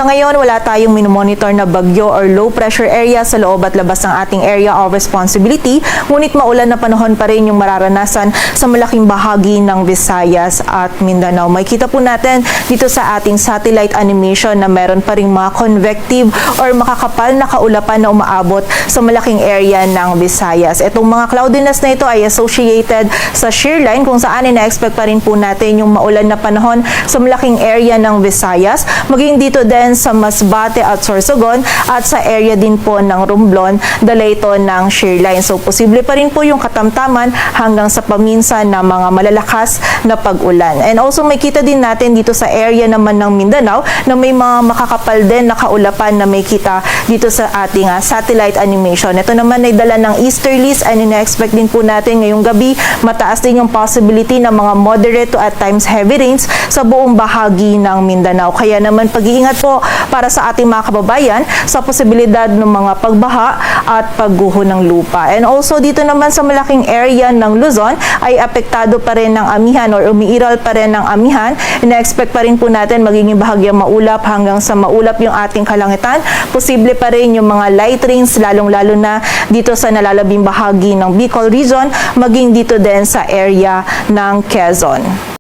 Sa ngayon, wala tayong minomonitor na bagyo or low pressure area sa loob at labas ng ating area of responsibility, ngunit maulan na panahon pa rin yung mararanasan sa malaking bahagi ng Visayas at Mindanao. Makikita po natin dito sa ating satellite animation na meron pa rin mga convective or makakapal na kaulapan na umaabot sa malaking area ng Visayas. Itong mga cloudiness na ito ay associated sa shear line kung saan ina-expect pa rin po natin yung maulan na panahon sa malaking area ng Visayas, maging dito din sa Masbate at Sorsogon at sa area din po ng Romblon, dala ito ng shear line. So, posible pa rin po yung katamtaman hanggang sa paminsan na mga malalakas na pag-ulan. And also, may kita din natin dito sa area naman ng Mindanao na may mga makakapal din na kaulapan na may kita dito sa ating satellite animation. Ito naman ay dala ng easterlies and ina-expect din po natin ngayong gabi, mataas din yung possibility ng mga moderate to at times heavy rains sa buong bahagi ng Mindanao. Kaya naman pag-iingat po para sa ating mga kababayan sa posibilidad ng mga pagbaha at pagguho ng lupa. And also dito naman sa malaking area ng Luzon ay apektado pa rin ng amihan or umiiral pa rin ng amihan. Ina-expect pa rin po natin magiging bahagyang maulap hanggang sa maulap yung ating kalangitan. Posible pa rin yung mga light rains lalong-lalo na dito sa nalalabing bahagi ng Bicol region, maging dito din sa area ng Quezon.